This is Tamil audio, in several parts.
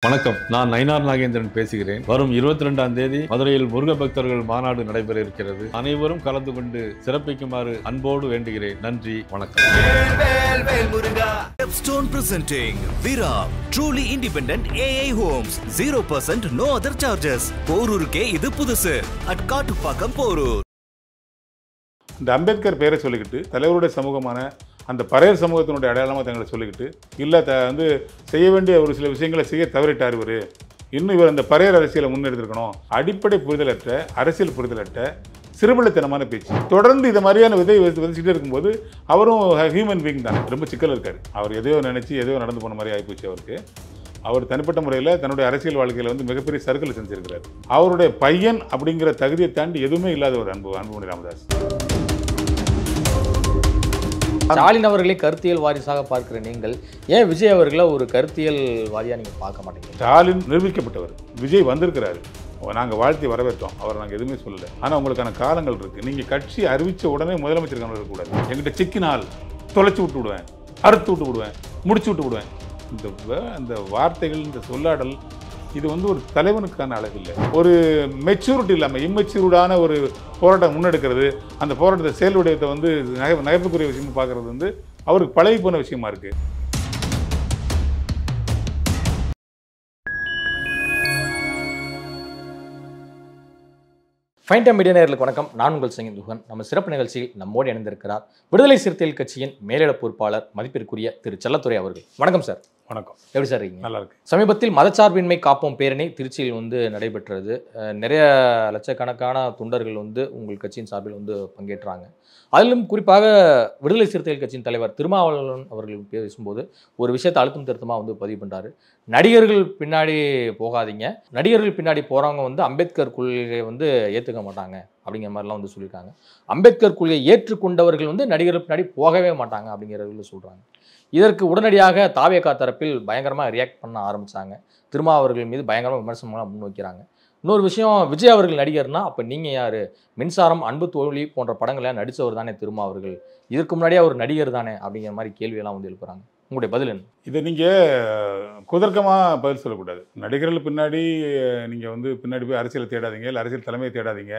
வணக்கம், நான் நயினார் நாகேந்திரன் பேசுகிறேன். வரும் 22ஆம் தேதி மதுரையில் முருக பக்தர்கள் மாநாடு நடைபெற இருக்கிறது. அனைவரும் கலந்து கொண்டு சிறப்பிக்குமாறு அன்போடு வேண்டுகிறேன். நன்றி, வணக்கம். Stone presenting Viram, truly independent AI homes, 0% no other charges. போரூருக்கே இது புதுசு. at காட்டுப்பாக்கம் போரூர். இந்த அம்பேத்கர் பேரை சொல்லிக்கிட்டு தலைவருடைய சமூகமான அந்த பறையர் சமூகத்தினுடைய அடையாளமாக தங்களை சொல்லிக்கிட்டு இல்லை வந்து செய்ய வேண்டிய ஒரு சில விஷயங்களை செய்ய தவறிட்டார் இவர், இன்னும் இவர் அந்த பறையர் அரசியலை முன்னெடுத்திருக்கணும், அடிப்படை புரிதலற்ற அரசியல் புரிதலற்ற சிறுபிள்ளைத்தனமான பேச்சு. தொடர்ந்து இந்த மாதிரியான விதைச்சிட்டே இருக்கும்போது அவரும் ஹியூமன் பீயிங் தானே, ரொம்ப சிக்கல் இருக்காரு. அவர் எதையோ நினச்சி எதையோ நடந்து போன மாதிரி ஆகிப்போச்சு அவருக்கு. அவர் தனிப்பட்ட முறையில் தன்னுடைய அரசியல் வாழ்க்கையில் வந்து மிகப்பெரிய சர்க்கிள் செஞ்சிருக்கிறார். அவருடைய பையன் அப்படிங்கிற தகுதியை தாண்டி எதுவுமே இல்லாத ஒரு அன்புமணி ராமதாஸ். ஸ்டாலின் அவர்களே கருத்தியல் வாரிசாக பார்க்கிற நீங்கள் ஏன் விஜய் அவர்களை ஒரு கருத்தியல் வாரியா நீங்க பார்க்க மாட்டீங்க? ஸ்டாலின் நிரூபிக்கப்பட்டவர், விஜய் வந்திருக்கிறாரு, நாங்கள் வாழ்த்தி வரவேற்றோம், அவர் நாங்கள் எதுவுமே சொல்லலை. ஆனால் உங்களுக்கான காலங்கள் இருக்குது. நீங்கள் கட்சி அறிவித்த உடனே முதலமைச்சர் கனவு இருக்கக்கூடாது. எங்கிட்ட சிக்கினால் தொலைச்சி விட்டு விடுவேன், அறுத்து விட்டு விடுவேன், முடிச்சு விட்டு விடுவேன். இந்த வார்த்தைகள், இந்த சொல்லாடல், இது வந்து ஒரு தலைவனுக்கான அழகு இல்லை. ஒரு மெச்சூரிட்டி இல்லாமல் இம்மெச்சூர்டான ஒரு போராட்டம் முன்னெடுக்கிறது, அந்த போராட்டத்தை செயல்படுத்த வந்து நகைப்புக்குரிய விஷயமா பார்க்கறது வந்து அவருக்கு பழகி போன விஷயமா இருக்கு. ஃபைன் டைம் மீடியா நேயர்களுக்கு வணக்கம். நான் உங்கள் துகன். நம்ம சிறப்பு நிகழ்ச்சியில் நம்மோடு இணைந்திருக்கிறார் விடுதலை சிறுத்தைகள் கட்சியின் மேலிட பொறுப்பாளர் மதிப்பிற்குரிய திரு செல்லத்துரை அவர்கள். வணக்கம் சார். வணக்கம். எப்படி சார் இருக்கீங்க? நல்லா இருக்கு. சமீபத்தில் மதச்சார்பின்மை காப்போம் பேரணி திருச்சியில் வந்து நடைபெற்றது. நிறைய லட்சக்கணக்கான தொண்டர்கள் வந்து உங்கள் கட்சியின் சார்பில் வந்து பங்கேற்றாங்க. அதிலும் குறிப்பாக விடுதலை சிறுத்தைகள் கட்சியின் தலைவர் திருமாவளவன் அவர்கள் பேசும்போது ஒரு விஷயத்தை அழுத்தம் திருத்தமாக வந்து பதிவு பண்ணுறாரு. நடிகர்கள் பின்னாடி போகாதீங்க, நடிகர்கள் பின்னாடி போகிறவங்க வந்து அம்பேத்கர் கொள்கையை வந்து ஏற்றுக்க மாட்டாங்க அப்படிங்கிற மாதிரிலாம் வந்து சொல்லியிருக்காங்க. அம்பேத்கர் கொள்கையை ஏற்றுக்கொண்டவர்கள் வந்து நடிகர்கள் பின்னாடி போகவே மாட்டாங்க அப்படிங்கிறதுல சொல்கிறாங்க. இதற்கு உடனடியாக தாவேகா தரப்பில் பயங்கரமாக ரியாக்ட் பண்ண ஆரம்பித்தாங்க. திருமா அவர்கள் மீது பயங்கரமாக விமர்சனங்களாக முன்வைக்கிறாங்க. இன்னொரு விஷயம், விஜய் அவர்கள் நடிகர்னா அப்போ நீங்கள் யார்? மின்சாரம், அன்பு தோழி போன்ற படங்கள்லாம் நடித்தவர் தானே திருமா அவர்கள், இதற்கு முன்னாடியே அவர் நடிகர் தானே அப்படிங்கிற மாதிரி கேள்வியெல்லாம் வந்து எழுப்புறாங்க. உங்களுடைய பதில் என்ன? இதை நீங்கள் குதர்க்கமாக பதில் சொல்லக்கூடாது. நடிகர்கள் பின்னாடி நீங்கள் வந்து பின்னாடி போய் அரசியலை தேடாதீங்க, இல்லை அரசியல் தலைமையை தேடாதீங்க,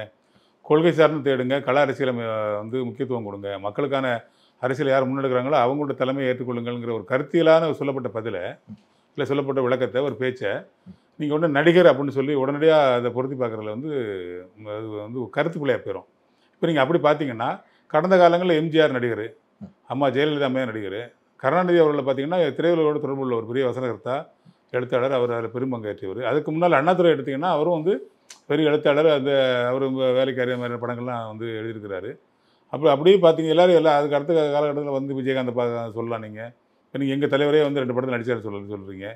கொள்கை சார்ந்து தேடுங்க, கல அரசியலை வந்து முக்கியத்துவம் கொடுங்க, மக்களுக்கான அரசியல் யார் முன்னெடுக்கிறாங்களோ அவங்களோட தலைமையை ஏற்றுக்கொள்ளுங்கள்ங்கிற ஒரு கருத்தியலான சொல்லப்பட்ட பதிலை, இல்லை சொல்லப்பட்ட விளக்கத்தை, ஒரு பேச்சை நீங்கள் ஒன்று நடிகர் அப்படின்னு சொல்லி உடனடியாக அதை பொருத்தி பார்க்குறதுல வந்து அது வந்து கருத்து பிள்ளையாக போயிடும். இப்போ நீங்கள் அப்படி பார்த்தீங்கன்னா கடந்த காலங்களில் எம்ஜிஆர் நடிகர், அம்மா ஜெயலலிதா அம்மையார் நடிகர், கருணாநிதி அவர்களை பார்த்தீங்கன்னா திரையுலகோடு தொடர்பு உள்ள ஒரு பெரிய வசனகர்த்தா, எழுத்தாளர், அவர் அதில் பெரும்பங்கேற்றியவர். அதுக்கு முன்னால் அண்ணாதுரை எடுத்திங்கன்னா அவரும் வந்து பெரிய எழுத்தாளர், அந்த அவர் வேலைக்காரிய மாதிரி படங்கள்லாம் வந்து எழுதியிருக்கிறாரு. அப்படியே பார்த்தீங்க எல்லோரும் அதுக்கு அடுத்த காலகட்டத்தில் வந்து விஜயகாந்த் சொல்லலாம். நீங்கள் இப்போ நீங்கள் எங்கள் தலைவரே வந்து 2 படத்தில் நடிச்சார் சொல்கிறீங்க.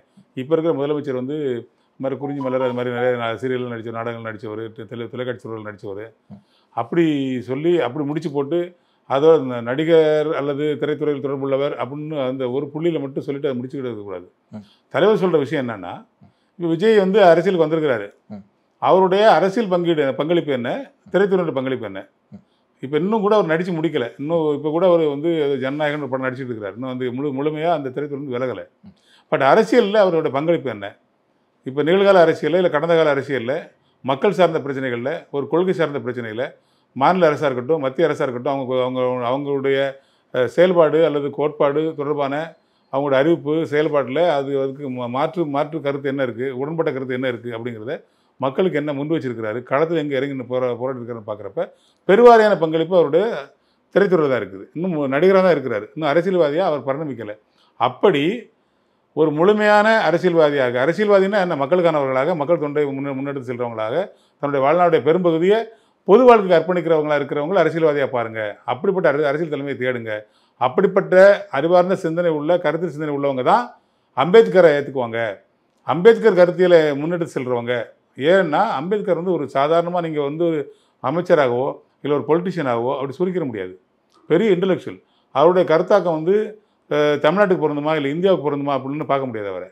இப்போ இருக்கிற முதலமைச்சர் வந்து இது மாதிரி குறிஞ்சி மலர், அது மாதிரி நிறைய சீரியலில் நடித்தவர், நாடகங்கள் நடித்தவர், தொலைக்காட்சி தொடர்கள் நடித்தவர், அப்படி சொல்லி அப்படி முடிச்சு போட்டு அதோட நடிகர் அல்லது திரைத்துறையில் தொடர்புள்ளவர் அப்படின்னு அந்த ஒரு புள்ளியில் மட்டும் சொல்லிட்டு அதை முடிச்சுக்கிட்டு இருக்கக்கூடாது. தலைவர் சொல்கிற விஷயம் என்னென்னா, இப்போ விஜய் வந்து அரசியலுக்கு வந்திருக்கிறாரு, அவருடைய அரசியல் பங்களிப்பு என்ன, திரைத்துறையோட பங்களிப்பு என்ன? இப்போ இன்னும் கூட அவர் நடித்து முடிக்கலை. இன்னும் இப்போ கூட அவர் வந்து ஜனநாயகன் படம் நடிச்சுட்டு இருக்கிறார். இன்னும் வந்து முழுமையாக அந்த திரைத்துறை வந்து விலகலை. பட் அரசியலில் அவரோட பங்களிப்பு என்ன? இப்போ நிகழ்கால அரசியலில், இல்லை கடந்த கால அரசியலில், மக்கள் சார்ந்த பிரச்சனைகளில், ஒரு கொள்கை சார்ந்த பிரச்சனையில் மாநில அரசாக இருக்கட்டும், மத்திய அரசாக இருக்கட்டும், அவங்களுடைய செயல்பாடு அல்லது கோட்பாடு தொடர்பான அவங்களோட அறிவிப்பு செயல்பாட்டில் அதுக்கு மாற்று கருத்து என்ன இருக்குது, உடன்பட்ட கருத்து என்ன இருக்குது அப்படிங்கிறத மக்களுக்கு என்ன முன் வச்சிருக்கிறாரு, களத்தில் எங்கே இறங்கி போராட்டிருக்காருன்னு பார்க்குறப்ப பெருவாரியான பங்களிப்பு அவருடைய திரைத்துறை தான் இருக்குது. இன்னும் நடிகராக தான் இருக்கிறார், இன்னும் அரசியல்வாதியாக அவர் பரிணமிக்கலை. அப்படி ஒரு முழுமையான அரசியல்வாதியாக, அரசியல்வாதினா என்ன, மக்களுக்கானவர்களாக, மக்கள் தொண்டை முன்னெடுத்து செல்கிறவங்களாக, தன்னுடைய வாழ்நாளுடைய பெரும்பகுதியை பொது வாழ்க்கைக்கு அர்ப்பணிக்கிறவங்களா இருக்கிறவங்கள அரசியல்வாதியாக பாருங்கள். அப்படிப்பட்ட அரசியல் தலைமையை தேடுங்க. அப்படிப்பட்ட அறிவார்ந்த சிந்தனை உள்ள, கருத்து சிந்தனை உள்ளவங்க தான் அம்பேத்கரை ஏற்றுக்குவாங்க, அம்பேத்கர் கருத்தியலை முன்னெடுத்து செல்கிறவங்க. ஏன்னா அம்பேத்கர் வந்து ஒரு சாதாரணமாக நீங்கள் வந்து ஒரு அமைச்சராகவோ இல்லை ஒரு பொலிட்டிஷியனாகவோ அப்படி சுருக்கிட முடியாது. பெரிய இன்டலெக்சுவல். அவருடைய கருத்தாக்கம் வந்து தமிழ்நாட்டுக்கு பொருந்துமா இல்லை இந்தியாவுக்கு பொருந்துமா அப்படின்னு பார்க்க முடியாது. அவரை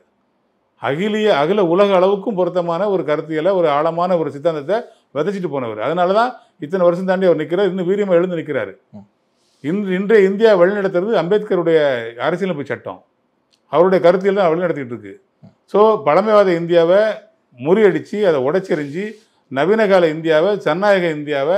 அகில உலக அளவுக்கும் பொருத்தமான ஒரு கருத்தியலை, ஒரு ஆழமான ஒரு சித்தாந்தத்தை விதைச்சிட்டு போனவர். அதனால தான் இத்தனை வருஷம் தாண்டி அவர் நிற்கிறார், இன்னும் வீரியமாக எழுந்து நிற்கிறாரு. இன்றைய இந்தியா வழிநடத்துறது அம்பேத்கருடைய அரசியலமைப்பு சட்டம், அவருடைய கருத்தியல் தான் வழிநடத்திட்டு இருக்கு. ஸோ பழமைவாத இந்தியாவை முறியடித்து அதை உடைச்செறிஞ்சு நவீன கால இந்தியாவை ஜனநாயக இந்தியாவை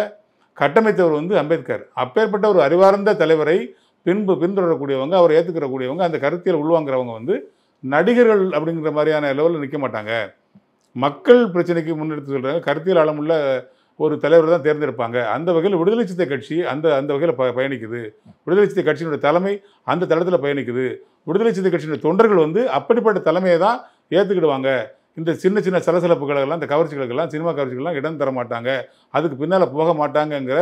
கட்டமைத்தவர் வந்து அம்பேத்கர். அப்பேற்பட்ட ஒரு அறிவார்ந்த தலைவரை பின்தொடரக்கூடியவங்க, அவரை ஏற்றுக்கிறக்கூடியவங்க, அந்த கருத்தியல் உள்வாங்கிறவங்க வந்து நடிகர்கள் அப்படிங்கிற மாதிரியான லெவலில் நிற்க மாட்டாங்க. மக்கள் பிரச்சனைக்கு முன்னெடுத்து சொல்கிறாங்க, கருத்தியல் ஆழமுள்ள ஒரு தலைவர் தான் தேர்ந்தெடுப்பாங்க. அந்த வகையில் விடுதலை சிறுத்தை கட்சி அந்த வகையில் பயணிக்குது. விடுதலை சிறுத்தை கட்சியினுடைய தலைமை அந்த தளத்தில் பயணிக்குது. விடுதலை சிறுத்தை கட்சியினுடைய தொண்டர்கள் வந்து அப்படிப்பட்ட தலைமையை தான் ஏற்றுக்கிடுவாங்க. இந்த சின்ன சின்ன சலசலப்புகளெல்லாம், இந்த கவர்ச்சிகளுக்கெல்லாம், சினிமா கவர்ச்சிகள்லாம் இடம் தர மாட்டாங்க, அதுக்கு பின்னால் போக மாட்டாங்கங்கிற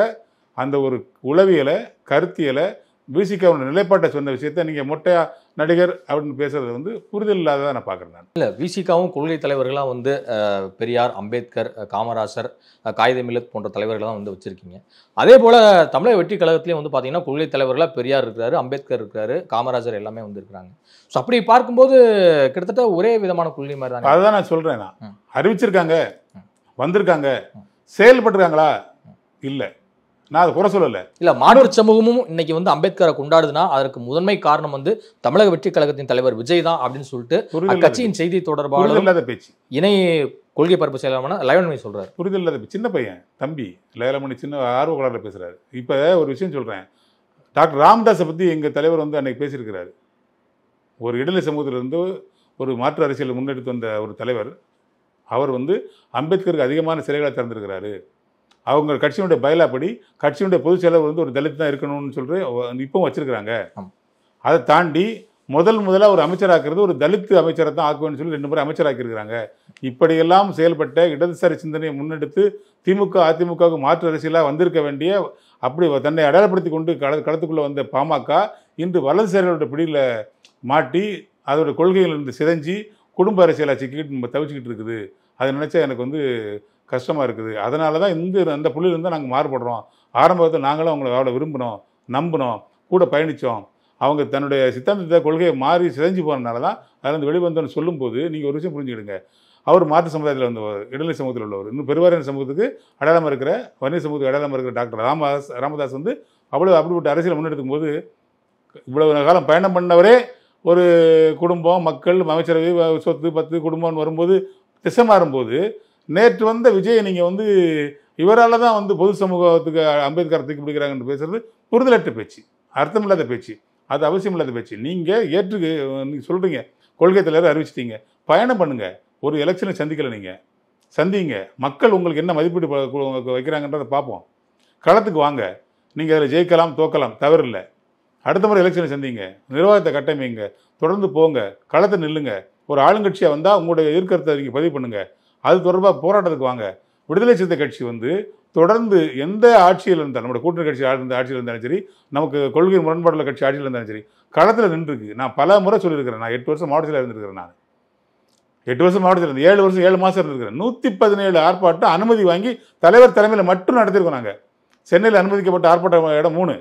அந்த ஒரு உளவியலை, கருத்தியலை, விசிகாவோட நிலைப்பாட்டை சொன்ன விஷயத்த நீங்கள் மொட்டையா நடிகர் அப்படின்னு பேசுறது வந்து புரிதல் இல்லாததான் நான் பார்க்குறேன். நான் இல்லை, விசிகாவும் கொள்கை தலைவர்களாக வந்து பெரியார், அம்பேத்கர், காமராசர், காயிதே மில்லத் போன்ற தலைவர்களாக வந்து வச்சுருக்கீங்க. அதே போல் தமிழக வெற்றி கழகத்துலேயும் வந்து பார்த்தீங்கன்னா கொள்கை தலைவர்களாக பெரியார் இருக்கிறாரு, அம்பேத்கர் இருக்கிறாரு, காமராஜர் எல்லாமே வந்து இருக்கிறாங்க. ஸோ அப்படி பார்க்கும்போது கிட்டத்தட்ட ஒரே விதமான கொள்கை மாதிரி தான். அதுதான் நான் சொல்கிறேன். நான் அறிவிச்சிருக்காங்க, வந்திருக்காங்க, செயல்பட்டுருக்காங்களா? இல்லை, நான் அதை குறை சொல்லலை. இல்லை, மாற்று சமூகமும் இன்னைக்கு வந்து அம்பேத்கரை கொண்டாடுதுன்னா அதற்கு முதன்மை காரணம் வந்து தமிழக வெற்றி கழகத்தின் தலைவர் விஜய் தான் அப்படின்னு சொல்லிட்டு கட்சியின் செய்தி தொடர்பாளர் இல்லாத பேச்சு, இணை கொள்கை பரப்பு செயலாளர் லயவன்மணி சொல்றாரு. புரிதல் இல்லாத சின்ன பையன் தம்பி லயவன்மணி சின்ன ஆர்வலரில் பேசுறாரு. இப்போ ஒரு விஷயம் சொல்கிறேன். டாக்டர் ராமதாஸை பற்றி எங்கள் தலைவர் வந்து அன்னைக்கு பேசியிருக்கிறாரு. ஒரு இடைநிலை சமூகத்திலிருந்து ஒரு மாற்று அரசியலை முன்னெடுத்து வந்த ஒரு தலைவர், அவர் வந்து அம்பேத்கருக்கு அதிகமான சிலைகளை திறந்திருக்கிறாரு. அவங்க கட்சியினுடைய பயிலாப்படி கட்சியினுடைய பொதுச் செயலர் வந்து ஒரு தலித் தான் இருக்கணும்னு சொல்லிட்டு இப்பவும் வச்சிருக்கிறாங்க. அதை தாண்டி முதலாக ஒரு அமைச்சராக்குறது ஒரு தலித் அமைச்சரை தான் ஆக்குவேன்னு சொல்லி 2 முறை அமைச்சராக்கியிருக்கிறாங்க. இப்படியெல்லாம் செயல்பட்ட இடதுசாரி சிந்தனையை முன்னெடுத்து திமுக அதிமுகவுக்கு மாற்று அரசியலாக வந்திருக்க வேண்டிய, அப்படி தன்னை அடையாளப்படுத்தி கொண்டு களத்துக்குள்ளே வந்த பாமக இன்று வலதுசாரிகளோட பிடியில் மாட்டி அதோட கொள்கைகளிலிருந்து சிதைஞ்சி குடும்ப அரசியலாக சிக்கிட்டு தவிச்சிக்கிட்டு இருக்குது. அதை நினச்சா எனக்கு வந்து கஷ்டமாக இருக்குது. அதனால தான் அந்த புள்ளியிலேருந்து நாங்கள் மாறுபடுறோம். ஆரம்பத்தில் நாங்களும் அவங்கள அவ்வளோ விரும்பினோம், நம்பினோம், கூட பயணித்தோம். அவங்க தன்னுடைய சித்தாந்தத்தை கொள்கையை மாறி சிதைஞ்சு போனதுனால தான் அதில் வெளிவந்தோன்னு சொல்லும்போது நீங்கள் ஒரு விஷயம் புரிஞ்சுக்கிடுங்க. அவர் மாற்று சமுதாயத்தில் வந்தவர், இடைநிலை சமூகத்தில் உள்ளவர், இன்னும் பெருவாரியான சமூகத்துக்கு அடையாளமாக இருக்கிற, வன்னிய சமூகத்துக்கு அடையாளமாக இருக்கிற டாக்டர் ராமதாஸ் வந்து அப்படிப்பட்ட அரசியலை முன்னெடுக்கும் போது இவ்வளவு காலம் பயணம் பண்ணவரே ஒரு குடும்பம், மக்கள், அமைச்சரவை, சொத்து, பத்து குடும்பம்னு வரும்போது திசை மாறும்போது, நேற்று வந்த விஜய் நீங்கள் வந்து இவரால் தான் வந்து பொது சமூகத்துக்கு அம்பேத்கர் தூக்கி பிடிக்கிறாங்கன்னு பேசுறது புரிதலற்ற பேச்சு, அர்த்தம் இல்லாத பேச்சு, அது அவசியம் இல்லாத பேச்சு. நீங்கள் நீங்கள் சொல்கிறீங்க, கொள்கை தலைவர் அறிவிச்சிட்டீங்க, பயணம் பண்ணுங்கள். ஒரு எலெக்ஷனை சந்திக்கலை, நீங்கள் சந்திங்க. மக்கள் உங்களுக்கு என்ன மதிப்பீடு வைக்கிறாங்கன்றதை பார்ப்போம். களத்துக்கு வாங்க. நீங்கள் அதில் ஜெயிக்கலாம், தோக்கலாம், தவறில்லை. அடுத்த முறை எலெக்ஷனை சந்திங்க, நிர்வாகத்தை கட்டமைங்க, தொடர்ந்து போங்க, களத்தை நில்லுங்க. ஒரு ஆளுங்கட்சியாக வந்தால் உங்களுடைய எதிர்க்கருத்தை நீங்கள் பதிவு பண்ணுங்கள். அது தொடர்பாக போராட்டத்துக்கு வாங்க. விடுதலை சிறுத்தை கட்சி வந்து தொடர்ந்து எந்த ஆட்சியில் இருந்தாலும், நம்மளோட கூட்டணி கட்சி ஆட்சியில் இருந்தாலும் சரி, நமக்கு கொள்கை முரண்பாடுள்ள கட்சி ஆட்சியில் இருந்தாலும் சரி, களத்தில் நின்றுருக்கு. நான் பல முறை சொல்லியிருக்கிறேன். நான் 8 வருஷம் மாவட்டத்தில் இருந்திருக்கிறேன். நான் 8 வருஷம் மாவட்டத்தில் இருந்து 7 வருஷம் 7 மாதம் இருந்திருக்கிறேன். 117 ஆர்ப்பாட்டம் அனுமதி வாங்கி தலைவர் தலைமையில் மட்டும் நடத்திருக்கோம். நாங்கள் சென்னையில் அனுமதிக்கப்பட்ட ஆர்ப்பாட்ட இடம் 3,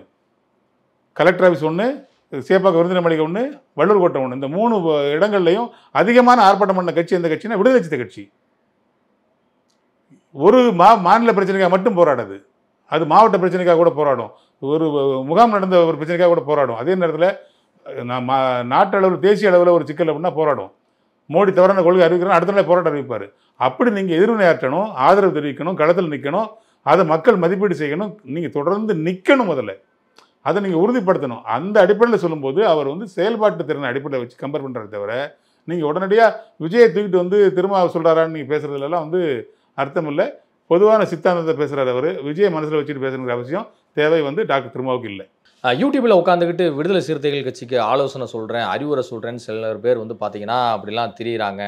கலெக்டர் ஆஃபீஸ் 1, சேப்பாக்க விருந்தினர் மாளிகை 1, வள்ளூர் கோட்டை 1. இந்த 3 இடங்கள்லையும் அதிகமான ஆர்ப்பாட்டம் பண்ண கட்சி எந்த கட்சினா விடுதலை சிறுத்தை கட்சி. ஒரு மாநில பிரச்சனைக்காக மட்டும் போராடாது, அது மாவட்ட பிரச்சனைக்காக கூட போராடும். ஒரு முகாம் நடந்த ஒரு பிரச்சனைக்காக கூட போராடும். அதே நேரத்தில் நாட்டு அளவில் தேசிய அளவில் ஒரு சிக்கல் அப்படின்னா போராடும். மோடி தவறான கொள்கை அறிவிக்கிறோம், அடுத்த நாள் போராட்டம் அறிவிப்பார். அப்படி நீங்கள் எதிர்வினையாற்றணும், ஆதரவு தெரிவிக்கணும், களத்தில் நிற்கணும், அதை மக்கள் மதிப்பீடு செய்யணும். நீங்கள் தொடர்ந்து நிற்கணும். முதல்ல அதை நீங்கள் உறுதிப்படுத்தணும். அந்த அடிப்படையில் சொல்லும்போது அவர் வந்து செயல்பாட்டு திறனை அடிப்படையில் வச்சு கம்பேர் பண்ணுறதை தவிர நீங்கள் உடனடியாக விஜயை தூக்கிட்டு வந்து திரும்ப சொல்கிறாரான்னு நீங்கள் பேசுகிறதுலாம் வந்து அர்த்தம் இல்லை. பொதுவான சித்தாந்தத்தை பேசுகிறார் அவர். விஜய் மனசில் வச்சுட்டு பேசுகிற அவசியம் தேவை வந்து டாக்டர் திருமாவுக்கு இல்லை. யூடியூப்பில் உட்காந்துக்கிட்டு விடுதலை சிறுத்தைகள் கட்சிக்கு ஆலோசனை சொல்கிறேன், அறிவுரை சொல்கிறேன்னு சில பேர் வந்து பார்த்தீங்கன்னா அப்படிலாம் திரியிறாங்க.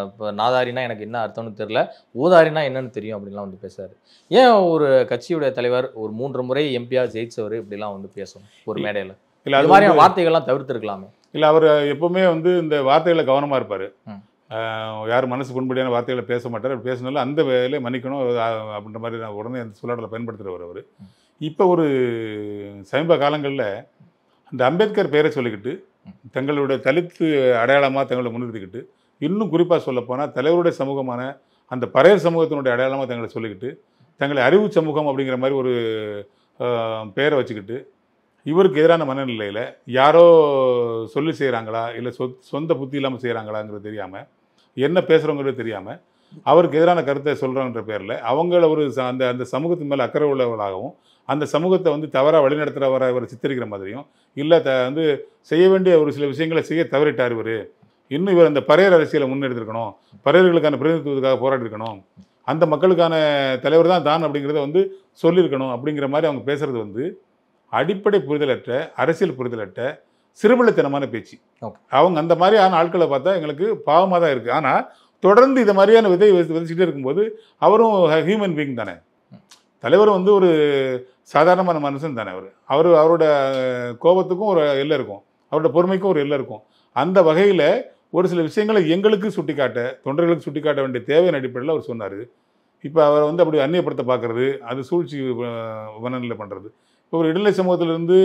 இப்போ நாதாரினா எனக்கு என்ன அர்த்தம்னு தெரியல, ஊதாரினா என்னன்னு தெரியும் அப்படின்லாம் வந்து பேசுறாரு. ஏன் ஒரு கட்சியுடைய தலைவர் ஒரு 3 முறை எம்பியாக ஜெயிச்சவர் இப்படிலாம் வந்து பேசணும் ஒரு மேடையில்? இல்லை, அது மாதிரியான வார்த்தைகள்லாம் தவிர்த்துருக்கலாமே. இல்லை, அவர் எப்பவுமே வந்து இந்த வார்த்தைகளை கவனமாக இருப்பார். யார் மனசு புண்படியான வார்த்தைகளை பேச மாட்டார். பேசினாலும் அந்த வேலையை மன்னிக்கணும் அப்படின்ற மாதிரி நான் உடனே அந்த சொல்லாடலை பயன்படுத்துகிறவர் அவர். இப்போ ஒரு சமீப காலங்களில் அந்த அம்பேத்கர் பெயரை சொல்லிக்கிட்டு தங்களுடைய தலித்து அடையாளமாக தங்களை முன்னிறுத்திக்கிட்டு, இன்னும் குறிப்பாக சொல்லப்போனால் தலைவருடைய சமூகமான அந்த பறையர் சமூகத்தினுடைய அடையாளமாக தங்களை சொல்லிக்கிட்டு, தங்களை அறிவு சமூகம் அப்படிங்கிற மாதிரி ஒரு பெயரை வச்சுக்கிட்டு இவருக்கு எதிரான மனநிலையில் யாரோ சொல்லி செய்கிறாங்களா இல்லை சொந்த புத்தி இல்லாமல் செய்கிறாங்களாங்கிறது தெரியாமல், என்ன பேசுகிறவங்கிறது தெரியாமல், அவருக்கு எதிரான கருத்தை சொல்கிறோன்ற பேரில் அவங்கள ஒரு அந்த அந்த சமூகத்தின் மேலே அக்கறை உள்ளவர்களாகவும், அந்த சமூகத்தை வந்து தவறாக வழிநடத்துகிறவரை இவர் சித்தரிக்கிற மாதிரியும், இல்லை வந்து செய்ய வேண்டிய ஒரு சில விஷயங்களை செய்ய தவறிட்டார் இவர், இன்னும் இவர் அந்த பறையர் அரசியலை முன்னெடுத்திருக்கணும், பறையர்களுக்கான பிரதிநிதித்துவத்துக்காக போராடிருக்கணும், அந்த மக்களுக்கான தலைவர் தான் அப்படிங்கிறத வந்து சொல்லியிருக்கணும் அப்படிங்கிற மாதிரி அவங்க பேசுறது வந்து அடிப்படை புரிதலற்ற, அரசியல் புரிதலற்ற, சிறுபிள்ளைத்தனமான பேச்சு. அவங்க அந்த மாதிரியான ஆட்களை பார்த்தா எங்களுக்கு பாவமாக தான் இருக்குது. ஆனால் தொடர்ந்து இந்த மாதிரியான விதைச்சிக்கிட்டே இருக்கும்போது அவரும் ஹியூமன் பீயிங் தானே. தலைவர் வந்து ஒரு சாதாரணமான மனுஷன் தானே. அவரோட கோபத்துக்கும் ஒரு எல்லை இருக்கும், அவரோட பொறுமைக்கும் ஒரு எல்லை இருக்கும். அந்த வகையில் ஒரு சில விஷயங்களை எங்களுக்கு சுட்டிக்காட்ட, தொண்டர்களுக்கு சுட்டிக்காட்ட வேண்டிய தேவையின் அடிப்படையில் அவர் சொன்னார். இப்போ அவரை வந்து அப்படி அந்நியப்படுத்த பார்க்குறது, அது சூழ்ச்சி மனநிலை பண்ணுறது. இப்போ ஒரு இடைநிலை சமூகத்திலிருந்து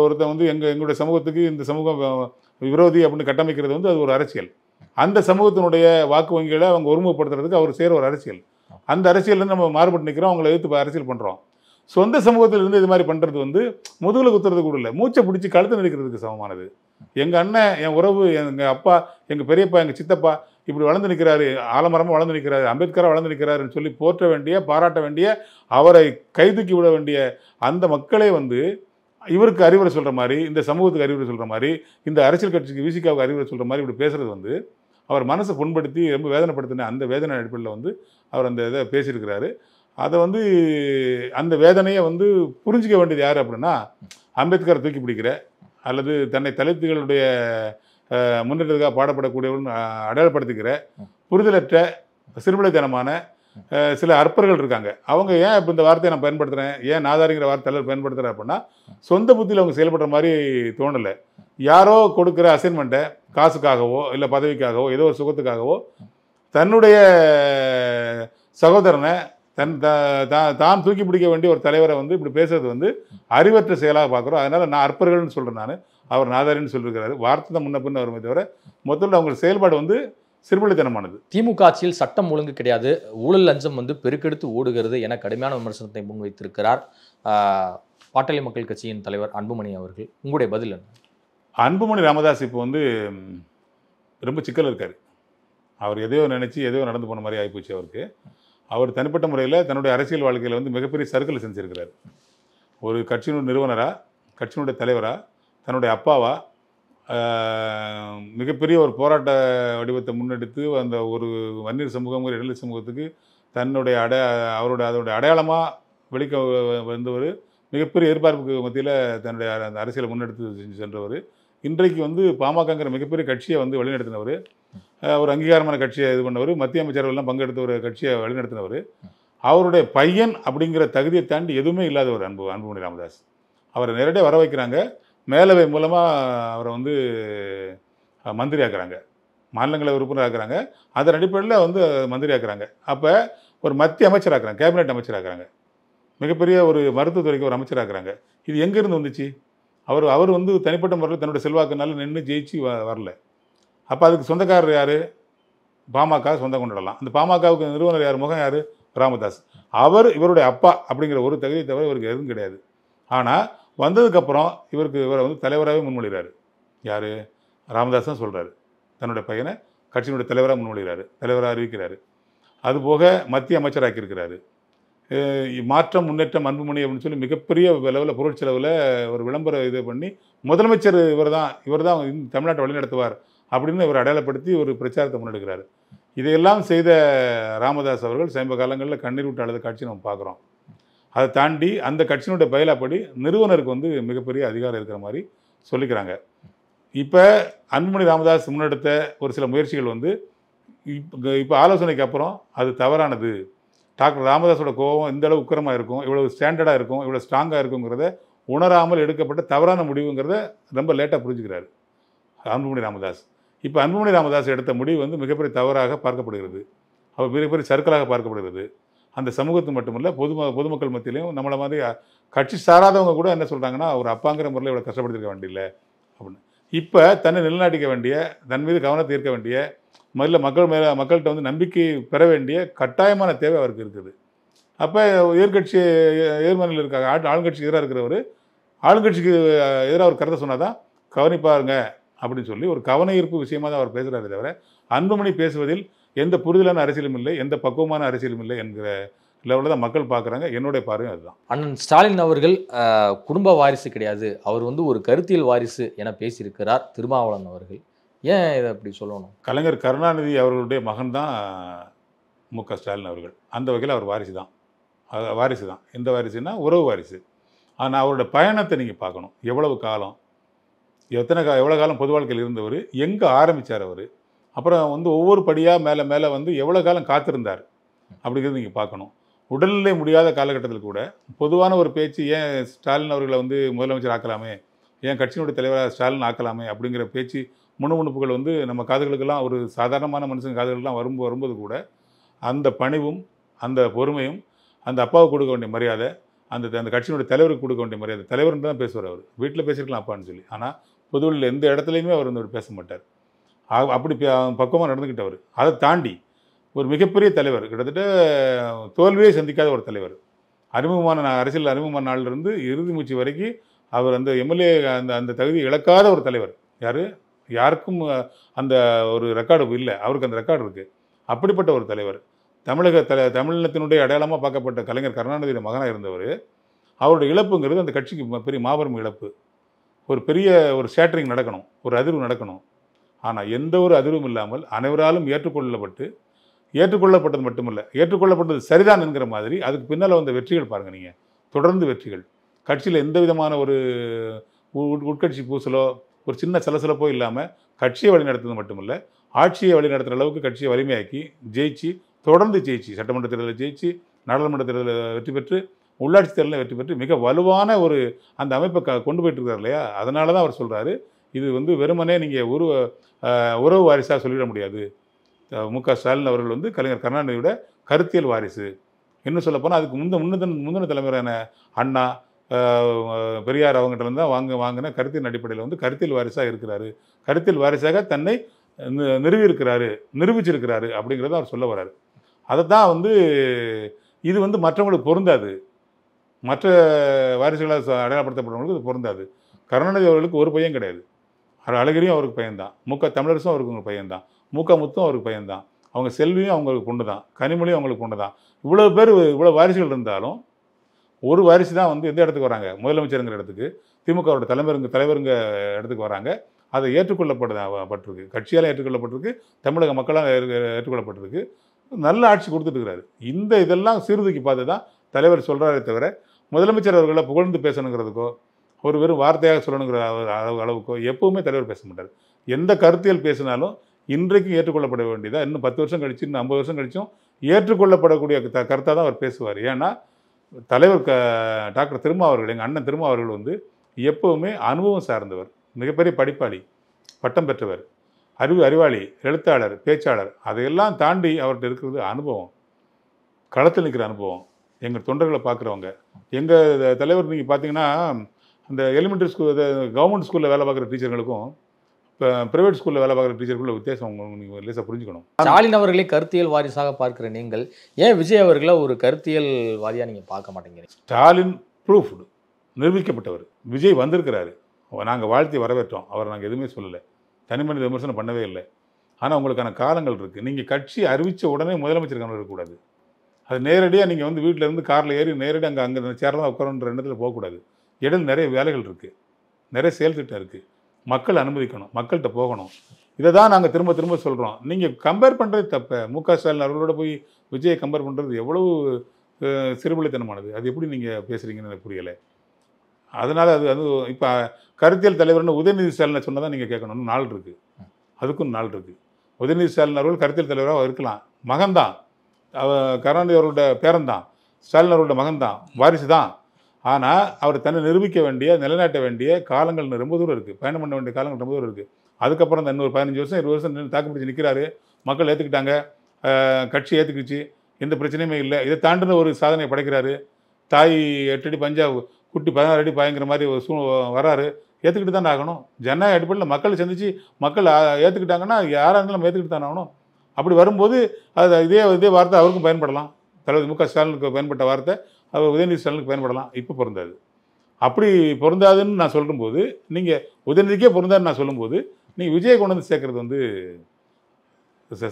ஒருத்தன் வந்து எங்களுடைய சமூகத்துக்கு இந்த சமூகம் விரோதி அப்படின்னு கட்டமைக்கிறது வந்து அது ஒரு அரசியல். அந்த சமூகத்தினுடைய வாக்கு வங்கிகளை அவங்க ஒருமுகப்படுத்துறதுக்கு அவர் செய்கிற ஒரு அரசியல். அந்த அரசியல்லேருந்து நம்ம மாறுபட்டு நிற்கிறோம், அவங்களை எதிர்த்து அரசியல் பண்ணுறோம். சொந்த சமூகத்திலிருந்து இது மாதிரி பண்ணுறது வந்து முதுகில் குத்துறது கூட இல்லை, மூச்சை பிடிச்சி கழுத்து நடிக்கிறதுக்கு சமமானது. எங்கள் அண்ணன், என் உறவு, எங்கள் அப்பா, எங்கள் பெரியப்பா, எங்கள் சித்தப்பா இப்படி வளர்ந்து நிற்கிறாரு, ஆலமரமாக வளர்ந்து நிற்கிறாரு, அம்பேத்கராக வளர்ந்து நிற்கிறாருன்னு சொல்லி போற்ற வேண்டிய, பாராட்ட வேண்டிய, அவரை கைதூக்கி விட வேண்டிய அந்த மக்களே வந்து இவருக்கு அறிவுரை சொல்கிற மாதிரி, இந்த சமூகத்துக்கு அறிவுரை சொல்கிற மாதிரி, இந்த அரசியல் கட்சிக்கு விசிகாவுக்கு அறிவுரை சொல்கிற மாதிரி இப்படி பேசுகிறது வந்து அவர் மனசை புண்படுத்தி ரொம்ப வேதனைப்படுத்தின அந்த வேதனை அடிப்படையில் வந்து அவர் அந்த இதை பேசியிருக்கிறாரு. அதை வந்து அந்த வேதனையை வந்து புரிஞ்சிக்க வேண்டியது யார் அப்படின்னா, அம்பேத்கரை தூக்கி பிடிக்கிற அல்லது தன்னை தலித்துகளுடைய முன்னேற்றத்துக்காக பாடப்படக்கூடியவர்கள் அடையாளப்படுத்திக்கிற புரிதலற்ற சிறுபிள்ளைத்தனமான சில அற்பர்கள் இருக்காங்க. அவங்க ஏன் இப்போ இந்த வார்த்தையை நான் பயன்படுத்துகிறேன், ஏன் நாதாரிங்கிற வார்த்தை தலைவர் பயன்படுத்துகிறேன் அப்படின்னா, சொந்த புத்தியில் அவங்க செயல்படுற மாதிரி தோணலை. யாரோ கொடுக்குற அசைன்மெண்ட்டை காசுக்காகவோ இல்லை பதவிக்காகவோ ஏதோ ஒரு சுகத்துக்காகவோ தன்னுடைய சகோதரனை தான் தூக்கி பிடிக்க வேண்டிய ஒரு தலைவரை வந்து இப்படி பேசுறது வந்து அறிவற்ற செயலாக பார்க்குறோம். அதனால் நான் அற்பர்கள்னு சொல்கிறேன், நான் அவர் நாதாரின்னு சொல்லியிருக்கிறாரு. வார்த்தை தான் முன்ன பின்ன வருமே தவிர மொத்தத்தில் அவங்க செயல்பாடு வந்து சிறுபிள்ளைத்தனமானது. திமுக ஆட்சியில் சட்டம் ஒழுங்கு கிடையாது, ஊழல் லஞ்சம் வந்து பெருக்கெடுத்து ஓடுகிறது என கடுமையான விமர்சனத்தை முன்வைத்திருக்கிறார் பாட்டாளி மக்கள் கட்சியின் தலைவர் அன்புமணி அவர்கள். உங்களுடைய பதில் என்ன? அன்புமணி ராமதாஸ் இப்போ வந்து ரொம்ப சிக்கல் இருக்கார். அவர் எதையோ நினச்சி எதையோ நடந்து போன மாதிரி ஆகிப்போச்சு அவருக்கு. அவர் தனிப்பட்ட முறையில் தன்னுடைய அரசியல் வாழ்க்கையில் வந்து மிகப்பெரிய சர்க்கிள் செஞ்சுருக்கிறார். ஒரு கட்சியினுடைய நிறுவனராக, கட்சியினுடைய தலைவராக, தன்னுடைய அப்பாவா மிகப்பெரிய ஒரு போராட்ட வடிவத்தை முன்னெடுத்து அந்த ஒரு வன்னியர் சமூகம், ஒரு இடைநிலை சமூகத்துக்கு தன்னுடைய அதோடைய அடையாளமாக வெளிக்க வந்தவர். மிகப்பெரிய எதிர்பார்ப்புக்கு மத்தியில் தன்னுடைய அந்த அரசியலை முன்னெடுத்து சென்றவர். இன்றைக்கு வந்து பாமகங்கிற மிகப்பெரிய கட்சியை வந்து வழிநடத்தினவர், ஒரு அங்கீகாரமான கட்சியை இது பண்ணவர், மத்திய அமைச்சர்கள்லாம் பங்கெடுத்த ஒரு கட்சியை வழிநடத்தினவர். அவருடைய பையன் அப்படிங்கிற தகுதியை தாண்டி எதுவுமே இல்லாதவர் அன்புமணி ராமதாஸ். அவரை நேரடியாக வர வைக்கிறாங்க, மேலவை மூலமாக அவரை வந்து மந்திரி ஆக்குறாங்க, மாநிலங்களவை உறுப்பினர் ஆக்குறாங்க, அதன் அடிப்படையில் வந்து மந்திரி ஆக்குறாங்க. அப்போ ஒரு மத்திய அமைச்சர் ஆக்குறாங்க, கேபினெட் அமைச்சர் ஆக்குறாங்க, மிகப்பெரிய ஒரு மருத்துவத்துறைக்கு ஒரு அமைச்சர் ஆக்குறாங்க. இது எங்கேருந்து வந்துச்சு? அவர் வந்து தனிப்பட்ட முறையில் தன்னுடைய செல்வாக்குனால நின்று ஜெயிச்சு வரல. அப்போ அதுக்கு சொந்தக்காரர் யார்? பாமக சொந்தம் கொண்டாடலாம். அந்த பாமகவுக்கு நிறுவனர் யார்? முகம் யார்? ராமதாஸ். அவர் இவருடைய அப்பா அப்படிங்கிற ஒரு தகுதியை தவிர இவருக்கு எதுவும் கிடையாது. ஆனால் வந்ததுக்கப்புறம் இவரை வந்து தலைவராகவே முன்மொழிகிறாரு. யார்? ராமதாஸ் தான் சொல்கிறாரு, தன்னுடைய பையனை கட்சியினுடைய தலைவராக முன்மொழிகிறாரு, தலைவராக அறிவிக்கிறாரு. அதுபோக மத்திய அமைச்சராக்கியிருக்கிறாரு. மாற்றம் முன்னேற்றம் அன்புமணி அப்படின்னு சொல்லி மிகப்பெரிய லெவலில் பொருட்செலவில் ஒரு விளம்பர இது பண்ணி முதலமைச்சர் இவர் தான் தமிழ்நாட்டை வழிநடத்துவார் அப்படின்னு இவர் அடையாளப்படுத்தி ஒரு பிரச்சாரத்தை முன்னெடுக்கிறார். இதையெல்லாம் செய்த ராமதாஸ் அவர்கள் சமீப காலங்களில் கண்ணீர் விட்டு அழுத காட்சி நம்ம பார்க்குறோம். அதை தாண்டி அந்த கட்சியினுடைய பயிலாப்படி நிறுவனருக்கு வந்து மிகப்பெரிய அதிகாரம் இருக்கிற மாதிரி சொல்லிக்கிறாங்க. இப்போ அன்புமணி ராமதாஸ் முன்னெடுத்த ஒரு சில முயற்சிகள் வந்து இப்போ ஆலோசனைக்கு அப்புறம் அது தவறானது, டாக்டர் ராமதாஸோட கோபம் இந்த அளவு உக்கிரமாக இருக்கும், இவ்வளவு ஸ்டாண்டர்டாக இருக்கும், இவ்வளோ ஸ்ட்ராங்காக இருக்குங்கிறத உணராமல் எடுக்கப்பட்ட தவறான முடிவுங்கிறத ரொம்ப லேட்டாக புரிஞ்சுக்கிறாரு அன்புமணி ராமதாஸ். இப்போ அன்புமணி ராமதாஸ் எடுத்த முடிவு வந்து மிகப்பெரிய தவறாக பார்க்கப்படுகிறது, அவர் மிகப்பெரிய சர்க்கலாக பார்க்கப்படுகிறது. அந்த சமூகத்து மட்டுமில்லை, பொதுமக்கள் மத்தியிலையும் நம்மளை மாதிரி கட்சி சாராதவங்க கூட என்ன சொல்கிறாங்கன்னா, ஒரு அப்பாங்கிற முறையில் இவ்வளோ கஷ்டப்படுத்திருக்க வேண்டியில்லை அப்படின்னு. இப்போ தன்னை நிலநாட்டிக்க வேண்டிய, தன் மீது கவனத்தை ஈர்க்க வேண்டிய, முதல்ல மக்கள்கிட்ட வந்து நம்பிக்கை பெற வேண்டிய கட்டாயமான தேவை அவருக்கு இருக்குது. அப்போ எதிர்கட்சி எதிர்மறையில் இருக்காங்க, ஆளுங்கட்சி எதிராக இருக்கிறவர் ஆளுங்கட்சிக்கு எதிராக ஒரு கருத்தை சொன்னால் தான் கவனிப்பாருங்க அப்படின்னு சொல்லி ஒரு கவன ஈர்ப்பு விஷயமா தான் அவர் பேசுகிறாரே தவிர அன்புமணி பேசுவதில் எந்த புரிதலான அரசியலும் இல்லை, எந்த பக்குவமான அரசியலும் இல்லை என்கிற லெவலில் தான் மக்கள் பார்க்குறாங்க. என்னுடைய பார்வையும் அதுதான். அண்ணன் ஸ்டாலின் அவர்கள் குடும்ப வாரிசு கிடையாது, அவர் வந்து ஒரு கருத்தியல் வாரிசு என பேசியிருக்கிறார் திருமாவளவன் அவர்கள். ஏன் இதை அப்படி சொல்லணும்? கலைஞர் கருணாநிதி அவர்களுடைய மகன் தான் மு.க. ஸ்டாலின் அவர்கள். அந்த வகையில் அவர் வாரிசு தான். எந்த வாரிசுன்னா உறவு வாரிசு. ஆனால் அவரோட பயணத்தை நீங்கள் பார்க்கணும். எவ்வளவு காலம், எவ்வளோ காலம் பொது வாழ்க்கையில் இருந்தவர், எங்கே ஆரம்பித்தார் அவர், அப்புறம் வந்து ஒவ்வொரு படியாக மேலே மேலே வந்து எவ்வளோ காலம் காத்திருந்தார் அப்படிங்கிறது நீங்கள் பார்க்கணும். உடல்நிலை முடியாத காலகட்டத்தில் கூட பொதுவான ஒரு பேச்சு, ஏன் ஸ்டாலின் அவர்களை வந்து முதலமைச்சர் ஆக்கலாமே, ஏன் கட்சியினுடைய தலைவராக ஸ்டாலின் ஆக்கலாமே அப்படிங்கிற பேச்சு முணுமுணுப்புகள் வந்து நம்ம காதுகளுக்கெல்லாம், ஒரு சாதாரணமான மனுஷன் காதுகளுக்கெல்லாம் வரும்போது கூட அந்த பணிவும் அந்த பொறுமையும், அந்த அப்பாவுக்கு கொடுக்க வேண்டிய மரியாதை, அந்த கட்சியினுடைய தலைவருக்கு கொடுக்க வேண்டிய மரியாதை, தலைவர்னு தான் பேசுவார். அவர் வீட்டில் பேசியிருக்கலாம் அப்பான்னு சொல்லி, ஆனால் பொதுவெளியில் எந்த இடத்துலையுமே அவர் வந்து பேச மாட்டார். அப்படி பக்குவமாக நடந்துக்கிட்டவர். அதை தாண்டி ஒரு மிகப்பெரிய தலைவர், கிட்டத்தட்ட தோல்வியை சந்திக்காத ஒரு தலைவர், அரசியல் அறிமுகமான நாளிலிருந்து இறுதி மூச்சு வரைக்கும் அவர் அந்த எம்எல்ஏ அந்த தகுதி இழக்காத ஒரு தலைவர். யாருக்கும் அந்த ஒரு ரெக்கார்டு இல்லை, அவருக்கு அந்த ரெக்கார்டு இருக்குது. அப்படிப்பட்ட ஒரு தலைவர், தமிழினத்தினுடைய அடையாளமாக பார்க்கப்பட்ட கலைஞர் கருணாநிதியோட மகனாக இருந்தவர். அவருடைய இழப்புங்கிறது அந்த கட்சிக்கு பெரிய மாபெரும் இழப்பு. ஒரு பெரிய ஒரு ஷேட்டரிங் நடக்கணும், ஒரு அதிர்வு நடக்கணும். ஆனால் எந்த ஒரு அதிர்வும் இல்லாமல் அனைவராலும் ஏற்றுக்கொள்ளப்பட்டது மட்டுமல்ல, ஏற்றுக்கொள்ளப்பட்டது சரிதான் என்கிற மாதிரி அதுக்கு பின்னால் வந்த வெற்றிகள் பாருங்கள் நீங்கள். தொடர்ந்து வெற்றிகள். கட்சியில் எந்த விதமான ஒரு உட்கட்சி பூசலோ ஒரு சின்ன சலசலப்போ இல்லாமல் கட்சியை வழிநடத்துறது மட்டுமல்ல, ஆட்சியை வழிநடத்துகிற அளவுக்கு கட்சியை வலிமையாக்கி தொடர்ந்து ஜெயிச்சு சட்டமன்ற தேர்தலில் ஜெயிச்சு, நாடாளுமன்ற தேர்தலில் வெற்றி பெற்று, உள்ளாட்சி தேர்தலில் வெற்றி பெற்று மிக வலுவான ஒரு அந்த அமைப்பை கொண்டு போயிட்டு இருக்கார் இல்லையா. அதனால தான் அவர் சொல்கிறாரு, இது வந்து வெறுமனே நீங்கள் உறவு வாரிசாக சொல்லிட முடியாது. மு.க. ஸ்டாலின் அவர்கள் வந்து கலைஞர் கருணாநிதியோட கருத்தியல் வாரிசு. இன்னும் சொல்லப்போனால் அதுக்கு முந்தின தலைமுறையான அண்ணா, பெரியார் அவங்ககிட்ட தான் வாங்கின கருத்தியல் அடிப்படையில் வந்து கருத்தியல் வாரிசாக இருக்கிறாரு. கருத்தியல் வாரிசாக தன்னை நிரூபிச்சிருக்கிறாரு அப்படிங்கிறத அவர் சொல்ல வர்றாரு. அதை தான் வந்து இது வந்து மற்றவங்களுக்கு பொருந்தாது, மற்ற வாரிசுகளால் அடையாளப்படுத்தப்படுறவங்களுக்கு இது பொருந்தாது. கருணாநிதி அவர்களுக்கு ஒரு பையன் கிடையாது. அழகிரியும் அவருக்கு பையன்தான், மு.க. தமிழரசும் அவருக்கு பையன்தான், மு.க. முத்தும் அவருக்கு பையன்தான், அவங்க செல்வியும் அவங்களுக்கு பொண்ணு தான், கனிமொழியும் அவங்களுக்கு பொண்ணு தான். இவ்வளோ வாரிசுகள் இருந்தாலும் ஒரு வாரிசு தான் வந்து எந்த இடத்துக்கு வராங்க, முதலமைச்சருங்கிற இடத்துக்கு, திமுகவோட தலைவருங்க இடத்துக்கு வராங்க. அதை ஏற்றுக்கொள்ளப்பட்டிருக்கு, கட்சியால் ஏற்றுக்கொள்ளப்பட்டிருக்கு, தமிழக மக்களால் ஏற்றுக்கொள்ளப்பட்டிருக்கு. நல்ல ஆட்சி கொடுத்துட்டு இருக்கிறாரு. இதெல்லாம் சீர்தூக்கி பார்த்து தான் தலைவர் சொல்கிறாரே தவிர, முதலமைச்சர் அவர்களை புகழ்ந்து பேசணுங்கிறதுக்கோ ஒரு வெறும் வார்த்தையாக சொல்லணுங்கிற அளவுக்கோ எப்பவுமே தலைவர் பேச மாட்டார். எந்த கருத்தியல் பேசினாலும் இன்றைக்கும் ஏற்றுக்கொள்ளப்பட வேண்டியதா, இன்னும் 10 வருஷம் கழிச்சு, இன்னும் 50 வருஷம் கழிச்சும் ஏற்றுக்கொள்ளப்படக்கூடிய கருத்தாக தான் அவர் பேசுவார். ஏன்னா தலைவர் டாக்டர் திருமாவர்கள், எங்கள் அண்ணன் திருமாவர்கள் வந்து எப்பவுமே அனுபவம் சார்ந்தவர், மிகப்பெரிய படிப்பாளி, பட்டம் பெற்றவர், அறிவாளி, எழுத்தாளர், பேச்சாளர். அதையெல்லாம் தாண்டி அவர்கிட்ட இருக்கிறது அனுபவம், களத்தில் நிற்கிற அனுபவம். எங்கள் தொண்டர்களை பார்க்குறவங்க, எங்கள் தலைவர் நீங்கள் பார்த்தீங்கன்னா அந்த எலிமெண்ட்ரி ஸ்கூல், கவர்மெண்ட் ஸ்கூலில் வேலை பார்க்குற டீச்சர்களுக்கும் இப்போ ப்ரைவேட் ஸ்கூலில் வேலை பார்க்குற டீச்சருக்குள்ள வித்தியாசம் நீங்கள் லேசாக புரிஞ்சுக்கணும். ஸ்டாலின் அவர்களே கருத்தியல் வாரிசாக பார்க்குற நீங்கள் ஏன் விஜய் அவர்களை ஒரு கருத்தியல் வாரியாக நீங்கள் பார்க்க மாட்டேங்கிறீங்க? ஸ்டாலின் ப்ரூஃப்டு, நிரூபிக்கப்பட்டவர். விஜய் வந்திருக்கிறாரு, நாங்கள் வாழ்த்தி வரவேற்றோம், அவரை நாங்கள் எதுவுமே சொல்லலை, தனிமனித விமர்சனம் பண்ணவே இல்லை. ஆனால் உங்களுக்கான காலங்கள் இருக்குது. நீங்கள் கட்சி அறிவித்த உடனே முதலமைச்சர் கவனம் இருக்கக்கூடாது. அது நேரடியாக நீங்கள் வந்து வீட்டில் இருந்து காரில் ஏறி நேரடியாக அங்கே சேரலாம் உட்காரன்ற எண்ணத்தில் போகக்கூடாது. இடையில் நிறைய வேலைகள் இருக்குது, நிறைய செயல் திட்டம் இருக்குது, மக்கள் அனுமதிக்கணும், மக்கள்கிட்ட போகணும். இதை தான் நாங்கள் திரும்ப திரும்ப சொல்கிறோம். நீங்கள் கம்பேர் பண்ணுறது தப்பு. மு.க. ஸ்டாலின் அவர்களோட போய் விஜயை கம்பேர் பண்ணுறது எவ்வளவு சிறுபிள்ளைத்தனமானது. அது எப்படி நீங்கள் பேசுகிறீங்கன்னு எனக்கு புரியலை. அதனால் அது இப்போ கருத்தியல் தலைவர்னு உதயநிதி ஸ்டாலினை சொன்னால் தான் நீங்கள் கேட்கணும்னு நாள் இருக்குது, அதுக்கும் நாள் இருக்குது. உதயநிதி ஸ்டாலின் அவர்கள் கருத்தியல் தலைவராக இருக்கலாம், மகன்தான், கருணாநிதி அவர்களோட பேரன்தான், ஸ்டாலின் அவர்களோட மகன்தான், வாரிசு தான். ஆனால் அவர் தன்னை நிரூபிக்க வேண்டிய, நிலைநாட்ட வேண்டிய காலங்கள் ரொம்ப தூரம் இருக்குது, பயணம் பண்ண வேண்டிய காலங்கள் ரொம்ப தூரம் இருக்குது. அதுக்கப்புறம் தான் இன்னொரு 15 வருஷம் 20 வருஷம் தாக்கு பிடிச்சி நிற்கிறாரு. மக்கள் ஏற்றுக்கிட்டாங்க, கட்சி ஏற்றுக்கிச்சு, எந்த பிரச்சனையுமே இல்லை. இதை தாண்டின ஒரு சாதனையை படைக்கிறாரு. தாய் 8 அடி பஞ்சா குட்டி 16 அடி பாயங்கிற மாதிரி ஒரு வராரு. ஏற்றுக்கிட்டு தான் ஆகணும். ஜனநாயக அடிப்படையில் மக்களை சந்தித்து மக்கள் ஏற்றுக்கிட்டாங்கன்னா யாராக இருந்தாலும் நம்ம ஏற்றுக்கிட்டு தான் ஆகணும். அப்படி வரும்போது அது இதே வார்த்தை அவருக்கும் பயன்படலாம். தலைவர் மு.க. ஸ்டாலினுக்கு பயன்பட்ட வார்த்தை அவர் உதயநிதி ஸ்டாலினுக்கு பயன்படலாம். இப்போ பொருந்தாது. அப்படி பொருந்தாதுன்னு நான் சொல்லும்போது, நீங்கள் உதயநிதிக்கே பொருந்தாதுன்னு நான் சொல்லும்போது, நீங்கள் விஜயை கொண்டு வந்து சேர்க்கறது வந்து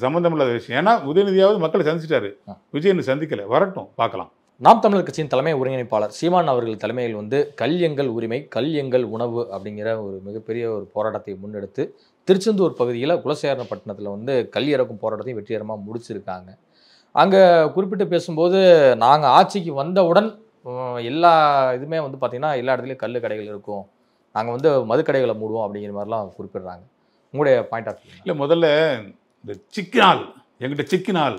சம்மந்தமில்லாத விஷயம். ஏன்னா உதயநிதியாவது மக்களை சந்திச்சிட்டாரு, விஜய் இன்னும் சந்திக்கலை, வரட்டும் பார்க்கலாம். நாம் தமிழர் கட்சியின் தலைமை ஒருங்கிணைப்பாளர் சீமான் அவர்கள் தலைமையில் வந்து கல் எங்கள் உரிமை, கல் எங்கள் உணவு அப்படிங்கிற ஒரு மிகப்பெரிய ஒரு போராட்டத்தை முன்னெடுத்து திருச்செந்தூர் பகுதியில் குலசேகரப்பட்டினத்தில் வந்து கல் இறக்கும் போராட்டத்தை வெற்றிகரமாக முடிச்சிருக்காங்க. அங்கே குறிப்பிட்டு பேசும்போது, நாங்கள் ஆட்சிக்கு வந்தவுடன் எல்லா இதுவுமே வந்து பார்த்திங்கன்னா எல்லா இடத்துலையும் கல் கடைகள் இருக்கும், நாங்கள் வந்து மதுக்கடைகளை மூடுவோம் அப்படிங்கிற மாதிரிலாம் குறிப்பிடுறாங்க. உங்களுடைய பாயிண்ட் ஆஃப் வியூ? இல்லை, முதல்ல இந்த சிக்கினால் என்கிட்ட சிக்கினால்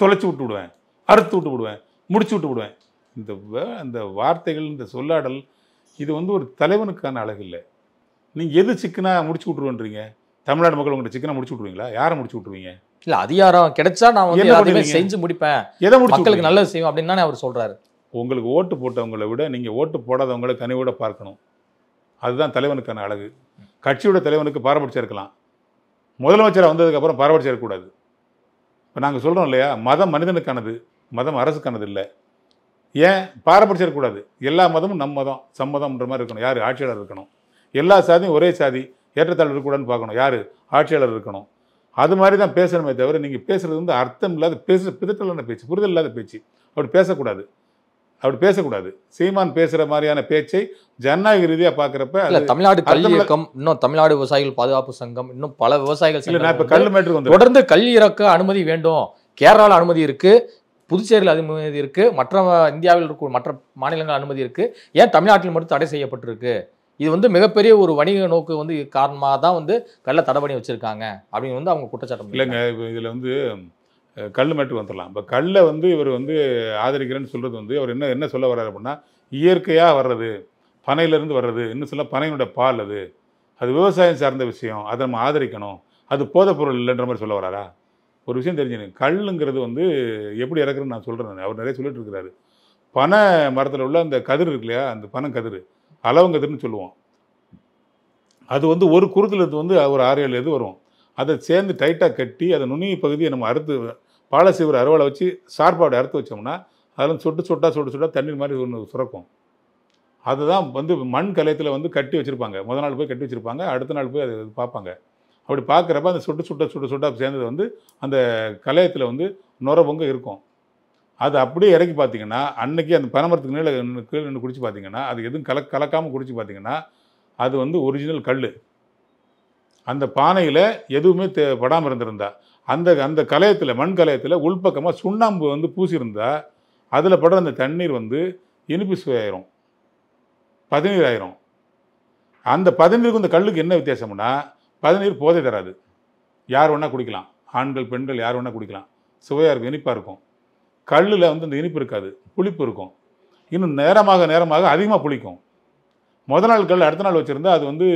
தொலைச்சி விட்டு விடுவேன், அறுத்து விட்டு விடுவேன், முடிச்சு விட்டு விடுவேன், இந்த வார்த்தைகள், இந்த சொல்லாடல், இது வந்து ஒரு தலைவனுக்கான அழகு இல்லை. நீங்கள் எது சிக்கனா முடிச்சு விட்ருவன்றீங்க? தமிழ்நாடு மக்கள் உங்கள்கிட்ட சிக்கனா முடிச்சு விட்ருவீங்களா? யாரை முடிச்சு விட்ருவீங்க? இல்லை, அதிகாரம் கிடைச்சா நான் வந்து எல்லாத்தையுமே செஞ்சு முடிப்பேன், எதை முடிச்சு மக்களுக்கு நல்லது செய்வோம் அப்படின்னு தானே அவர் சொல்கிறாரு. உங்களுக்கு ஓட்டு போட்டவங்களை விட நீங்கள் ஓட்டு போடாதவங்களை கனிவோட பார்க்கணும். அதுதான் தலைவனுக்கான அழகு. கட்சியோட தலைவனுக்கு பாரபட்சம் இருக்கலாம், முதலமைச்சராக வந்ததுக்கப்புறம் பாரபட்சம் இருக்கக்கூடாது. இப்போ நாங்கள் சொல்கிறோம் இல்லையா, மதம் மனிதனுக்கானது, மதம் அரசுக்கானது இல்லை. ஏன் பாரபட்சம் இருக்கக்கூடாது? எல்லா மதமும் நம் மதம் சம்மதம்ன்ற மாதிரி இருக்கணும். யார்? ஆட்சியாளர் இருக்கணும். எல்லா சாதியும் ஒரே சாதி, ஏற்றத்தாழ்வு இருக்கக்கூடாதுன்னு பார்க்கணும். யார்? ஆட்சியாளர் இருக்கணும். அது மாதிரி தான் பேசணுமே தவிர, நீங்கள் பேசுகிறது வந்து அர்த்தம் இல்லாத பிதற்றலான பேச்சு, புரிதல் இல்லாத பேச்சு. அப்படி பேசக்கூடாது, அப்படி பேசக்கூடாது. சீமான் பேசுகிற மாதிரியான பேச்சை ஜனநாயக ரீதியாக பார்க்குறப்ப தமிழ்நாடு கல்வி இயக்கம், இன்னும் தமிழ்நாடு விவசாயிகள் பாதுகாப்பு சங்கம், இன்னும் பல விவசாயிகள் நான் இப்போ கல் மேட்டருக்கு வந்து தொடர்ந்து கல்வி இறக்க அனுமதி வேண்டும். கேரளாவில் அனுமதி இருக்கு, புதுச்சேரியில் அனுமதி இருக்கு, மற்ற இந்தியாவில் இருக்க மற்ற மாநிலங்கள் அனுமதி இருக்கு, ஏன் தமிழ்நாட்டில் மட்டும் தடை செய்யப்பட்டிருக்கு? இது வந்து மிகப்பெரிய ஒரு வணிக நோக்கு வந்து காரணமாக தான் வந்து கல்லை தடை பண்ணி வச்சிருக்காங்க அப்படின்னு வந்து அவங்க குற்றச்சாட்டு. இல்லைங்க, இதில் வந்து கல் மேட்டுக்கு வந்துடலாம். இப்போ கல்லை வந்து இவர் வந்து ஆதரிக்கிறேன்னு சொல்கிறது வந்து அவர் என்ன சொல்ல வர்றாரு அப்படின்னா, இயற்கையாக வர்றது, பனையிலேருந்து வர்றது, இன்னும் சொல்ல பனையினுடைய பால், அது விவசாயம் சார்ந்த விஷயம், அதை நம்ம ஆதரிக்கணும், அது போதைப் பொருள் இல்லைன்ற மாதிரி சொல்ல வராரா? ஒரு விஷயம் தெரிஞ்சுங்க, கல்லுங்கிறது வந்து எப்படி இறக்குறதுன்னு நான் சொல்கிறேன். அவர் நிறைய சொல்லிட்டு இருக்கிறாரு. பனை மரத்தில் உள்ள அந்த கதிர் இருக்கு இல்லையா, அந்த பனங்கதிர், அளவங்கதிர்னு சொல்லுவோம். அது வந்து ஒரு குருத்துலேருந்து வந்து ஒரு 6-7 இது வரும். அதை சேர்ந்து டைட்டாக கட்டி அதை நுனி பகுதியை நம்ம அறுத்து பாலசீவர் அறுவலை வச்சு சார்பாடு அறுத்து வச்சோம்னா அதில் சொட்டு சொட்டா தண்ணீர் மாதிரி ஒன்று சுரக்கும். அதுதான் வந்து மண் கலையத்தில் வந்து கட்டி வச்சுருப்பாங்க. முதல் நாள் போய் கட்டி வச்சுருப்பாங்க, அடுத்த நாள் போய் அதை பார்ப்பாங்க. அப்படி பார்க்குறப்ப அந்த சுட்டு சொட்டா சேர்ந்தது வந்து அந்த கலையத்தில் வந்து நுர பொங்க இருக்கும். அது அப்படியே இறக்கி பார்த்தீங்கன்னா, அன்னைக்கு அந்த பனைமரத்துக்கு கீழே நின்று குடிச்சு பார்த்தீங்கன்னா, அது எதுவும் கலக்காமல் குடிச்சு பார்த்தீங்கன்னா, அது வந்து ஒரிஜினல் கல். அந்த பானையில் எதுவுமே படாமல் இருந்திருந்தா, அந்த கலையத்தில், மண் கலையத்தில் உள்பக்கமாக சுண்ணாம்பு வந்து பூசியிருந்தா, அதில் படுற அந்த தண்ணீர் வந்து இனிப்பு சுவையாயிரும், பதநீர் ஆயிரும். அந்த பதநீருக்கு இந்த கல்லுக்கு என்ன வித்தியாசம்னா, பதநீர் போதை தராது, யார் வேணால் குடிக்கலாம், ஆண்கள் பெண்கள் யார் வேணால் குடிக்கலாம், சுவையாக இருக்கும், இனிப்பாக இருக்கும். கல்லில் வந்து அந்த இனிப்பு இருக்காது, புளிப்பு இருக்கும். இன்னும் நேரமாக அதிகமாக புளிக்கும். முதல் நாள் கல் அடுத்த நாள் வச்சுருந்தா அது வந்து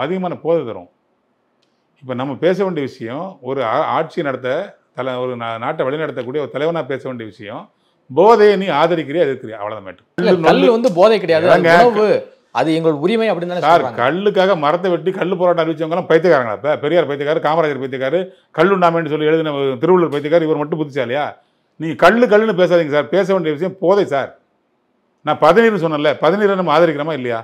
அதிகமான போதை தரும். இப்போ நம்ம பேச வேண்டிய விஷயம், ஒரு ஆட்சி நடத்த ஒரு நாட்டை வழிநடத்தக்கூடிய ஒரு தலைவனாக பேச வேண்டிய விஷயம், போதையை நீ ஆதரிக்கிறியா எதிர்க்கிறியா, அவ்வளோதான் மேட்டர். கல் வந்து போதை கிடையாது, அது எங்களோட உரிமை அப்படின்னு சார். கல்லுக்காக மரத்தை வெட்டி கல் போராட்டம் அறிவிச்சவங்கலாம் பைத்தியக்காரங்களா? இப்போ பெரியார் பைத்தியக்காரு, காமராஜர் பைத்தியக்காரு, கல்லுண்டாமன்னு சொல்லி எழுதின திருவள்ளுவர் பைத்தியக்காரு, இவர் மட்டும் புத்திசாலியா? நீங்கள் கல்லுன்னு பேசாதீங்க சார். பேச வேண்டிய விஷயம் போதை சார். நான் பதநீர்னு சொன்னேன்ல, பதநீரை நம்ம ஆதரிக்கிறோமா இல்லையா?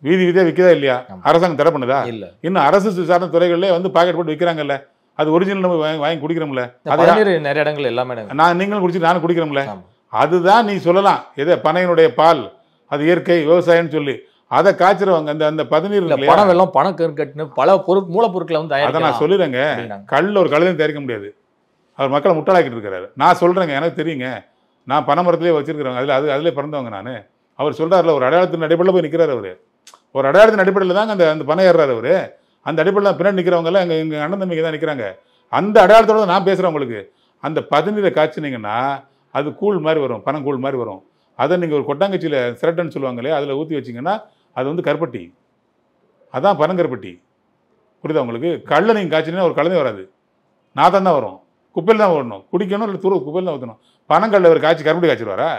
வீதியாக விற்கதா இல்லையா? அரசாங்கம் தடை பண்ணுதா? இல்லை. இன்னும் அரசு சார்ந்த துறைகளிலே வந்து பாக்கெட் போட்டு விற்கிறாங்கல்ல, அது ஒரிஜினல் நம்ம வாங்கி குடிக்கிறோம்ல. நிறைய இடங்கள் எல்லாமே நீங்களும் குடிச்சு நானும் குடிக்கிறோம்ல. அதுதான் நீ சொல்லலாம், எதை பனையினுடைய பால், அது இயற்கை விவசாயம்னு சொல்லி அதை காய்ச்சிருவாங்க. அந்த பதநீர் பணம் வெள்ளம், பணக்கட்டு, பல மூலப்பொருட்களை வந்து அதை நான் சொல்லிடுறேங்க. கல் ஒரு கழுதையும் தயாரிக்க முடியாது. அவர் மக்களை முட்டாளாக்கிட்டு இருக்காரு. நான் சொல்கிறேங்க, எனக்கு தெரியுங்க, நான் பனைமரத்துலேயே வச்சிருக்கிறவங்க, அதிலே பிறந்தவங்க நான். அவர் சொல்கிறார்ல, ஒரு அடையாளத்தின் அடிப்படையில் போய் நிற்கிறார். அவர் ஒரு அடையாளத்தின் அடிப்படையில் தாங்க அந்த பனை ஏறுறாரு அவர். அந்த அடிப்படையில் பின்னாடி நிற்கிறவங்கலாம் எங்கள் அண்ணன் தம்பிக்கு தான் நிற்கிறாங்க. அந்த அடையாளத்தோடு நான் பேசுகிறேன். உங்களுக்கு அந்த பதநீரை காய்ச்சினீங்கன்னா அது கூழ் மாதிரி வரும், பனங்கூழ் மாதிரி வரும். அதை நீங்கள் ஒரு கொட்டாங்கச்சியில் சிரட்டன்னு சொல்லுவாங்களே, அதில் ஊற்றி வச்சிங்கன்னா அது வந்து கருப்பட்டி, அதான் பனங்கருப்பட்டி. புரியுதா உங்களுக்கு? கல்லை நீங்கள் காய்ச்சினீங்கன்னா ஒரு கலந்தே வராது, நாத்தான் தான் வரும், குப்பையில் தான் வரணும், குடிக்கணும், இல்லை துரு குப்பையில் தான் ஊற்றணும். பனங்கல்ல ஒரு காய்ச்சி கருப்பட்டி காய்ச்சிடுவாரா?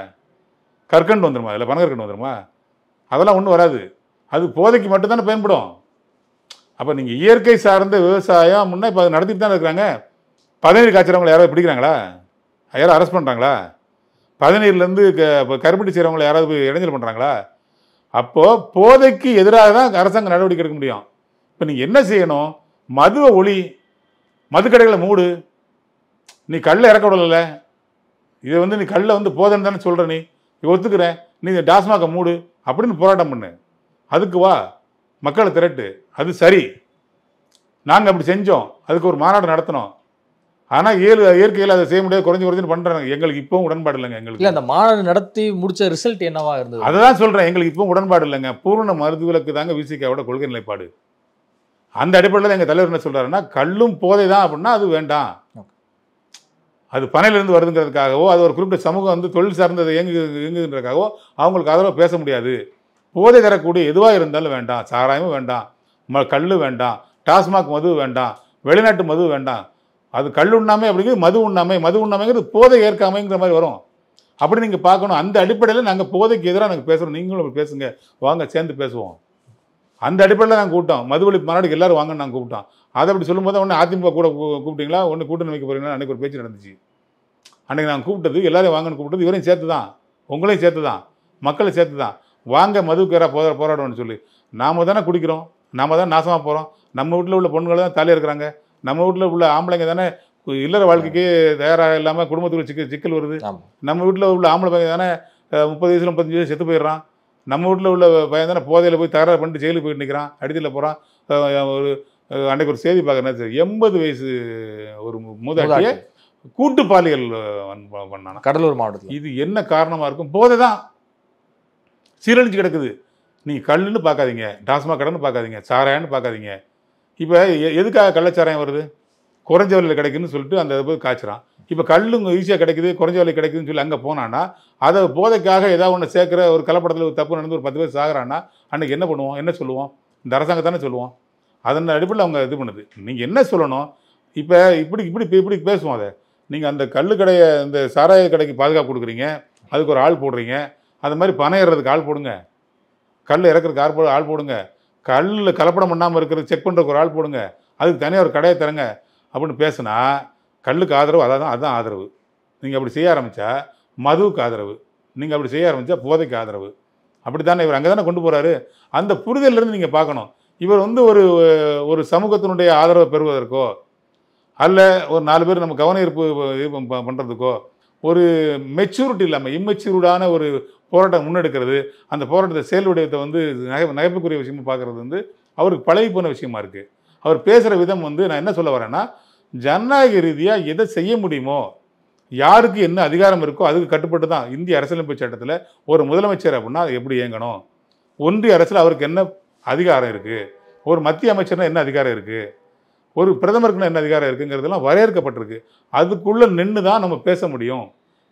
கற்கண்டு வந்துடுமா? இல்லை பனங்கற்கண்டு வந்துடுமா? அதெல்லாம் ஒன்றும் வராது. அது போதைக்கு மட்டும்தானே பயன்படும். அப்போ நீங்கள் இயற்கை சார்ந்த விவசாயம் முன்னே இப்போ நடத்திட்டு தான் இருக்கிறாங்க. பதநீர் காய்ச்சறவங்களை யாராவது பிடிக்கிறாங்களா? யாராவது அரெஸ்ட் பண்ணுறாங்களா? பதநீர்லேருந்து கருப்பட்டி செய்கிறவங்களை யாராவது இடைஞ்சல் பண்ணுறாங்களா? அப்போது போதைக்கு எதிராக தான் அரசாங்கம் நடவடிக்கை எடுக்க முடியும். இப்போ நீங்கள் என்ன செய்யணும், மதுவை ஒளி, மதுக்கடைகளை மூடு, நீ கல்லை இறக்க விடலை, இதை வந்து நீ கல்லை வந்து போதைன்னு தானே சொல்கிற, நீ ஒத்துக்கிறேன், நீ இந்த டாஸ்மாகை மூடு அப்படின்னு போராட்டம் பண்ணு, அதுக்கு வா, மக்களை திரட்டு, அது சரி. நாங்கள் அப்படி செஞ்சோம், அதுக்கு ஒரு மாநாடு நடத்தினோம். ஆனால் இயற்கையில் அதை செய்ய முடியாது, குறைஞ்சு பண்ணுறாங்க. எங்களுக்கு இப்பவும் உடன்பாடு இல்லைங்க. எங்களுக்கு அந்த மாநாடு நடத்தி முடிச்ச ரிசல்ட் என்னவா இருந்தது? அதை தான் சொல்கிறேன், எங்களுக்கு இப்பவும் உடன்பாடு இல்லைங்க. பூரண மருத்துவலுக்கு தாங்க விசிகாவோட கொள்கை நிலைப்பாடு. அந்த அடிப்படையில் எங்கள் தலைவர் என்ன சொல்கிறாருன்னா, கல்லும் போதை தான் அப்படின்னா அது வேண்டாம், அது பனையிலிருந்து வருதுங்கிறதுக்காகவோ, அது ஒரு குறிப்பிட்ட சமூகம் வந்து தொழில் சார்ந்தது இயங்குகின்றதுக்காகவோ அவங்களுக்கு ஆதரவாக பேச முடியாது. போதை தரக்கூடிய எதுவாக இருந்தாலும் வேண்டாம், சாராயமும் வேண்டாம், கல் வேண்டாம், டாஸ்மாக் மது வேண்டாம், வெளிநாட்டு மது வேண்டாம், அது கல் உண்ணாமை அப்படிங்கிறது மது உண்ணாமைங்கிறது போதை ஏற்காமைங்கிற மாதிரி வரும். அப்படி நீங்கள் பார்க்கணும். அந்த அடிப்படையில் நாங்கள் போதைக்கு எதிராக நாங்கள் பேசுகிறோம், நீங்களும் பேசுங்க, வாங்க சேர்ந்து பேசுவோம். அந்த அடிப்படையில் நாங்கள் கூப்பிட்டோம், மது ஒழிப்பு மாநாடுக்கு எல்லாரும் வாங்கன்னு நாங்கள் கூப்பிட்டோம். அதை அப்படி சொல்லும்போது ஒன்று அதிமுக கூட கூப்பிட்டீங்களா, ஒன்று கூட்டணி வைக்க போகிறீங்களா, அன்றைக்கி ஒரு பேச்சு நடந்துச்சு. அன்றைக்கி நாங்கள் கூப்பிட்டது எல்லாரையும் வாங்கன்னு கூப்பிட்டது இவரையும் சேர்த்து தான், உங்களையும் சேர்த்து தான், மக்களை சேர்த்து தான். வாங்க மதுவுக்கு யாராக போராடணும்னு சொல்லி. நாம் தானே குடிக்கிறோம், நாம் தான் நாசமாக போகிறோம், நம்ம வீட்டில் உள்ள பொண்ணுங்களை தான் தலையாக இருக்கிறாங்க, நம்ம வீட்டில் உள்ள ஆம்பளைங்க தானே இல்லற வாழ்க்கைக்கு தயாராக இல்லாமல் குடும்பத்துக்குள்ள சிக்கல் வருது. நம்ம வீட்டில் உள்ள ஆம்பளை பையன் தானே 30 வயசுல 35 வயசு செத்து போயிடுறான். நம்ம வீட்டில் உள்ள பையன் தானே போதையில் போய் தகராறு பண்ணிட்டு ஜெயிலுக்கு போயிட்டு நிற்கிறான், அடித்தில் போகிறான். ஒரு அன்றைக்கு ஒரு செய்தி பார்க்குறேன், 80 வயசு ஒரு மூதாட்டியை கூட்டு பாலியல் பண்ணானா கடலூர் மாவட்டத்தில். இது என்ன காரணமாக இருக்கும்? போதை தான் சீரழிஞ்சு கிடக்குது. நீங்கள் கல்லுன்னு பார்க்காதீங்க, டாஸ்மாக் கடைன்னு பார்க்காதீங்க, சாராயன்னு பார்க்காதீங்க. இப்போ எதுக்காக கள்ளச்சாராயம் வருது? குறைஞ்ச விலையில் கிடைக்குதுன்னு சொல்லிட்டு அந்த போய் காய்ச்சிறான். இப்போ கல்லுங்க ஈஸியாக கிடைக்குது, குறைஞ்ச விலை கிடைக்குதுன்னு சொல்லி அங்கே போனான்னா, அதை போதைக்காக ஏதாவது ஒன்று சேர்க்குற ஒரு கலப்படத்தில் ஒரு தப்பு நடந்து ஒரு 10 பேர் சாகுறான்னா அன்றைக்கி என்ன பண்ணுவோம், என்ன சொல்லுவோம்? இந்த அரசாங்கத்தானே சொல்லுவோம். அதன் அடிப்படையில் அவங்க இது பண்ணுது. நீங்கள் என்ன சொல்லணும், இப்போ இப்படி பேசுவோம். அதை நீங்கள் அந்த கல்லுக்கடையை, இந்த சாராய கடைக்கு பாதுகாப்பு கொடுக்குறீங்க, அதுக்கு ஒரு ஆள் போடுறீங்க. அது மாதிரி பணம் ஏறுறதுக்கு ஆள் போடுங்க, கல் இறக்குறதுக்கு ஆள் போடுங்க, கல்லில் கலப்படம் பண்ணாமல் இருக்கிறது செக் பண்ணுறதுக்கு ஒரு ஆள் போடுங்க, அதுக்கு தனியாக ஒரு கடையை தரங்க அப்படின்னு பேசுனா கல்லுக்கு ஆதரவு, அதுதான் ஆதரவு. நீங்கள் அப்படி செய்ய ஆரம்பித்தா மதுவுக்கு ஆதரவு, நீங்கள் அப்படி செய்ய ஆரம்பித்தா போதைக்கு ஆதரவு. அப்படி தானே இவர் அங்கே தானே கொண்டு போகிறாரு. அந்த புரிதலிருந்து நீங்கள் பார்க்கணும். இவர் வந்து ஒரு சமூகத்தினுடைய ஆதரவை பெறுவதற்கோ அல்ல ஒரு 4 பேர் நம்ம கவன ஈர்ப்பு பண்ணுறதுக்கோ ஒரு மெச்சூரிட்டி இல்லாமல் இம்மெச்சூர்டான ஒரு போராட்டம் முன்னெடுக்கிறது, அந்த போராட்டத்தை செயல்வடிவத்தை வந்து நகைப்புக்குரிய விஷயமா பார்க்குறது வந்து அவருக்கு பழகி போன விஷயமா இருக்குது. அவர் பேசுகிற விதம் வந்து நான் என்ன சொல்ல வரேன்னா, ஜனநாயக ரீதியாக எதை செய்ய முடியுமோ, யாருக்கு என்ன அதிகாரம் இருக்கோ அதுக்கு கட்டுப்பட்டு தான் இந்திய அரசியலமைப்பு சட்டத்தில் ஒரு முதலமைச்சர் அப்படின்னா அது எப்படி இயங்கணும், ஒன்றிய அரசில் அவருக்கு என்ன அதிகாரம் இருக்குது, ஒரு மத்திய அமைச்சர்னா என்ன அதிகாரம் இருக்குது, ஒரு பிரதமருக்குன்னா என்ன அதிகாரம் இருக்குங்கிறதெல்லாம் வரையறுக்கப்பட்டிருக்கு. அதுக்குள்ளே நின்று தான் நம்ம பேச முடியும்.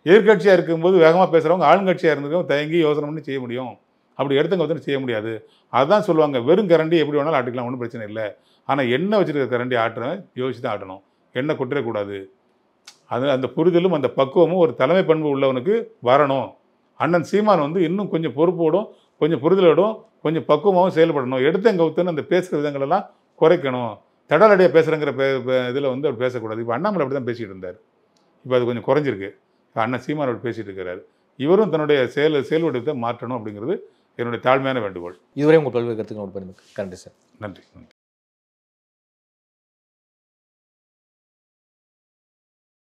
எதிர்கட்சியாக இருக்கும்போது வேகமாக பேசுகிறவங்க ஆளுங்கட்சியாக இருந்தவங்க தயங்கி யோசனை பண்ணி செய்ய முடியும். அப்படி எடுத்தவங்க வந்து செய்ய முடியாது. அதுதான் சொல்லுவாங்க, வெறும் கரண்டி எப்படி வேணாலும் ஆட்டிக்கலாம், ஒன்றும் பிரச்சனை இல்லை. ஆனால் எண்ணெய் வச்சுருக்க கரண்டி ஆட்டுறவன் யோசிச்சு தான் ஆட்டணும், எண்ணெய் கொட்டிடக்கூடாது. அந்த புரிதலும் அந்த பக்குவமும் ஒரு தலைமை பண்பு உள்ளவனுக்கு வரணும். அண்ணன் சீமான் வந்து இன்னும் கொஞ்சம் பொறுப்போடும், கொஞ்சம் புரிதலோடும், கொஞ்சம் பக்குவமாகவும் செயல்படணும். எடுத்த கவுத்துன்னு அந்த பேசுகிற விதங்களெல்லாம் குறைக்கணும். தடலடியாக பேசுகிறங்கிற இதில் வந்து அவர் பேசக்கூடாது. இப்போ அண்ணாமலை அப்படி தான் பேசிகிட்டு இருந்தார், இப்போ அது கொஞ்சம் குறைஞ்சிருக்கு. அண்ணன் சீமான் அவர் பேசிகிட்டு இருக்கிறார். இவரும் தன்னுடைய செயல்வடிவத்தை மாற்றணும் அப்படிங்கிறது என்னுடைய தாழ்மையான வேண்டுகோள். இதுவரை உங்கள் பல்வேறு கருத்துக்கள் நன்றி சார். நன்றி.